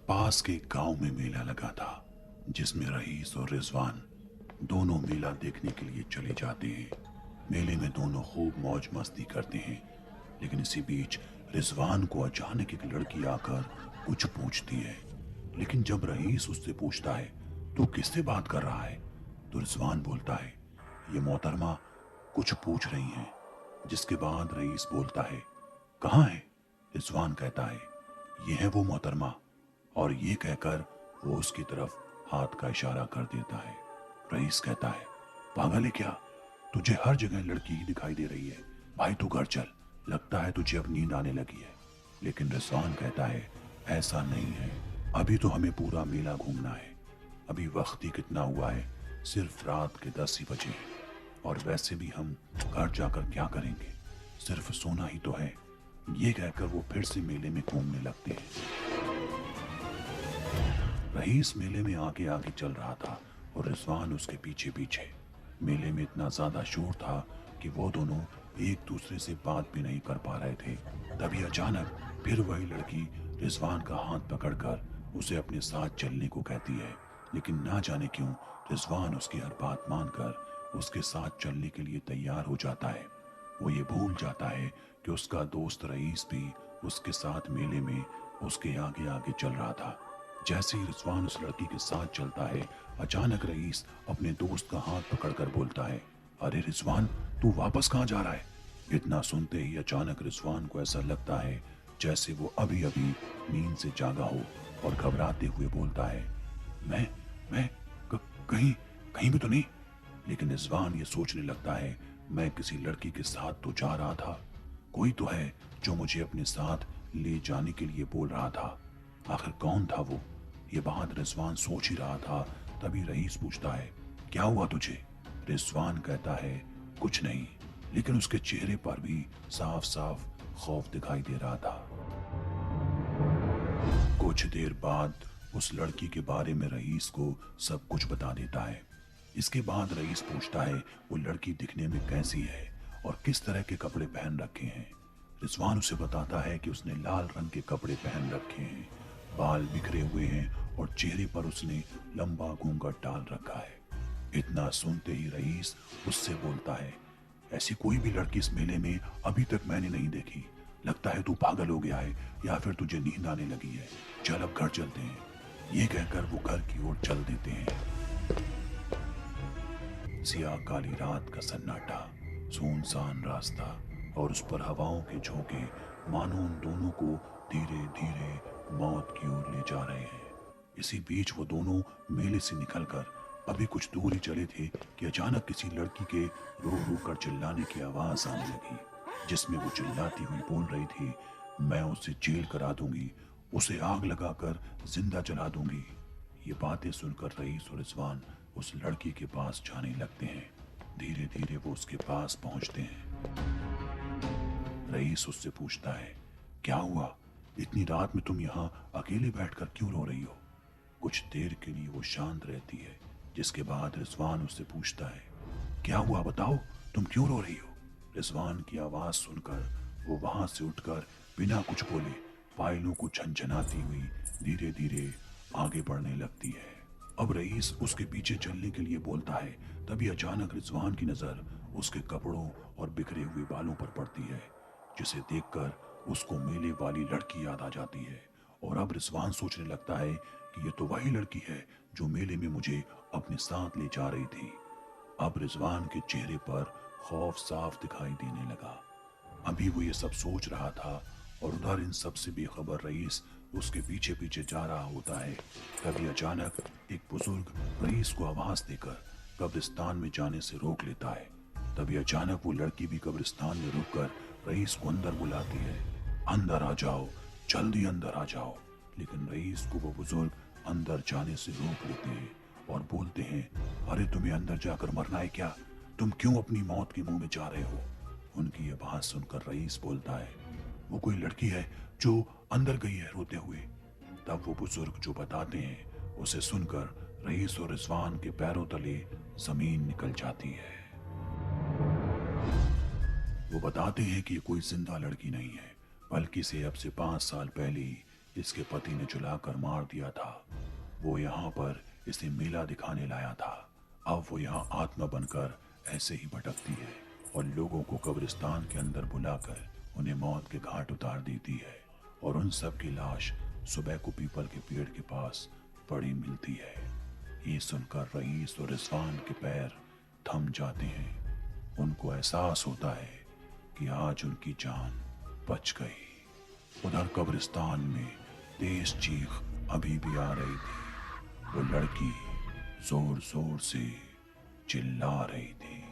पास के गांव में मेला लगा था जिसमें रईस और रिजवान दोनों मेला देखने के लिए चले जाते हैं। मेले में दोनों खूब मौज मस्ती करते हैं, लेकिन इसी बीच रिजवान को अचानक एक लड़की आकर कुछ पूछती है। लेकिन जब रईस उससे पूछता है तो किससे बात कर रहा है, तो रिजवान बोलता है ये मोहतरमा कुछ पूछ रही हैं। जिसके बाद रईस बोलता है कहाँ है। रिजवान कहता है ये है वो मोहतरमा, और ये कहकर वो उसकी तरफ हाथ का इशारा कर देता है। रईस कहता है पागल है क्या, तुझे हर जगह लड़की ही दिखाई दे रही है, भाई तू घर चल, लगता है तुझे अब नींद आने लगी है। लेकिन रिजवान कहता है ऐसा नहीं है, अभी तो हमें पूरा मेला घूमना है, अभी वक्त ही कितना हुआ है, सिर्फ रात के 10 ही बजे हैं, और वैसे भी हम घर जाकर क्या करेंगे, सिर्फ सोना ही तो है। ये कहकर वो फिर से मेले में घूमने लगते हैं। रईस मेले में आगे आगे चल रहा था और रिजवान उसके पीछे पीछे। मेले में इतना ज्यादा शोर था कि वो दोनों एक दूसरे से बात भी नहीं कर पा रहे थे। तभी अचानक फिर वही लड़की रिजवान का हाथ पकड़कर उसे अपने साथ चलने को कहती है, लेकिन ना जाने क्यों रिजवान उसकी हर बात मानकर उसके साथ चलने के लिए तैयार हो जाता है। वो ये भूल जाता है कि उसका दोस्त रईस भी उसके साथ मेले में उसके आगे आगे चल रहा था। जैसे ही रिजवान उस लड़की के साथ चलता है, अचानक रईस अपने दोस्त का हाथ पकड़कर बोलता है अरे रिजवान, तू वापस कहाँ जा रहा है। इतना सुनते ही अचानक रिजवान को ऐसा लगता है जैसे वो अभी अभी नींद से जागा हो, और घबराते हुए बोलता है मैं कहीं कहीं भी तो नहीं। लेकिन रिजवान ये सोचने लगता है मैं किसी लड़की के साथ तो जा रहा था, कोई तो है जो मुझे अपने साथ ले जाने के लिए बोल रहा था, आखिर कौन था वो। ये बात रिजवान सोच ही रहा था, तभी रईस पूछता है क्या हुआ तुझे। रिजवान कहता है कुछ नहीं, लेकिन उसके चेहरे पर भी साफ साफ खौफ दिखाई दे रहा था। कुछ देर बाद उस लड़की के बारे में रईस को सब कुछ बता देता है। इसके बाद रईस पूछता है वो लड़की दिखने में कैसी है और किस तरह के कपड़े पहन रखे हैं। रिजवान उसे बताता है कि उसने लाल रंग के कपड़े पहन रखे हैं, बाल बिखरे हुए हैं और चेहरे पर उसने लंबा घूंघट डाल रखा है। इतना सुनते ही रईस उससे बोलता है ऐसी कोई भी लड़की इस मेले में अभी तक मैंने नहीं देखी, लगता है तू पागल हो गया है या फिर तुझे नींद आने लगी है, चल अब घर चलते हैं। ये कहकर वो घर की ओर चल देते हैं। सियाह काली रात का सन्नाटा, सुनसान रास्ता और उस पर हवाओं के झोंके मानो उन दोनों को धीरे धीरे मौत की ओर ले जा रहे हैं। इसी बीच वो दोनों मेले से निकलकर अभी कुछ दूर ही चले थे कि अचानक किसी लड़की के रो रो कर चिल्लाने की आवाज आने लगी, जिसमें वो चिल्लाती हुई बोल रही थी मैं उसे जेल करा दूंगी, उसे आग लगाकर जिंदा जला दूंगी। ये बातें सुनकर रईस और रिजवान उस लड़की के पास जाने लगते हैं। धीरे धीरे वो उसके पास पहुंचते हैं। रईस उससे पूछता है क्या हुआ, इतनी रात में तुम यहाँ अकेले बैठकर क्यों रो रही हो। कुछ देर के लिए वो शांत रहती है, जिसके बाद रिजवान उससे पूछता है क्या हुआ बताओ, तुम क्यों रो रही हो। रिजवान की आवाज सुनकर वो वहां से उठकर बिना कुछ बोले फाइलों को झनझनाती हुई धीरे धीरे आगे बढ़ने लगती है। अब रईस उसके पीछे चलने के लिए बोलता है, तभी अचानक रिजवान की नजर उसके कपड़ों और बिखरे हुए बालों पर पड़ती है, जिसे देखकर उसको मेले वाली लड़की याद आ जाती है। और अब रिजवान सोचने लगता है कि ये तो वही लड़की है जो मेले में मुझे अपने साथ ले जा रही थी। अब रिजवान के चेहरे पर खौफ साफ दिखाई देने लगा। अभी वो ये सब सोच रहा था और उधर इन सब से बेखबर रईस उसके पीछे पीछे जा रहा होता है। तभी अचानक एक बुजुर्ग रईस को आवाज देकर कब्रिस्तान में जाने से रोक लेता है। तभी अचानक वो लड़की भी कब्रिस्तान में रुककर रईस को अंदर बुलाती है, अंदर आ जाओ, जल्दी अंदर आ जाओ। लेकिन रईस को वो बुजुर्ग अंदर जाने से रोक लेते हैं और बोलते हैं अरे तुम्हें अंदर जाकर मरना है क्या, तुम क्यों अपनी मौत के मुंह में जा रहे हो। उनकी ये बात सुनकर रईस बोलता है वो कोई लड़की है जो अंदर गई है रोते हुए। तब वो बुजुर्ग जो बताते हैं उसे सुनकर रईस और रिजवान के पैरों तले जमीन निकल जाती है। वो बताते हैं कि ये कोई जिंदा लड़की नहीं है, बल्कि से अब से 5 साल पहले इसके पति ने जलाकर मार दिया था। वो यहाँ पर इसे मेला दिखाने लाया था। अब वो यहाँ आत्मा बनकर ऐसे ही भटकती है और लोगों को कब्रिस्तान के अंदर बुलाकर उन्हें मौत के घाट उतार देती है। और उन सब की लाश सुबह को पीपल के पेड़ के पास पड़ी मिलती है। ये सुनकर रईस और रिजवान के पैर थम जाते हैं। उनको एहसास होता है कि आज उनकी जान बच गई। उधर कब्रिस्तान में तेज चीख अभी भी आ रही थी। वो लड़की जोर जोर से चिल्ला रही थी।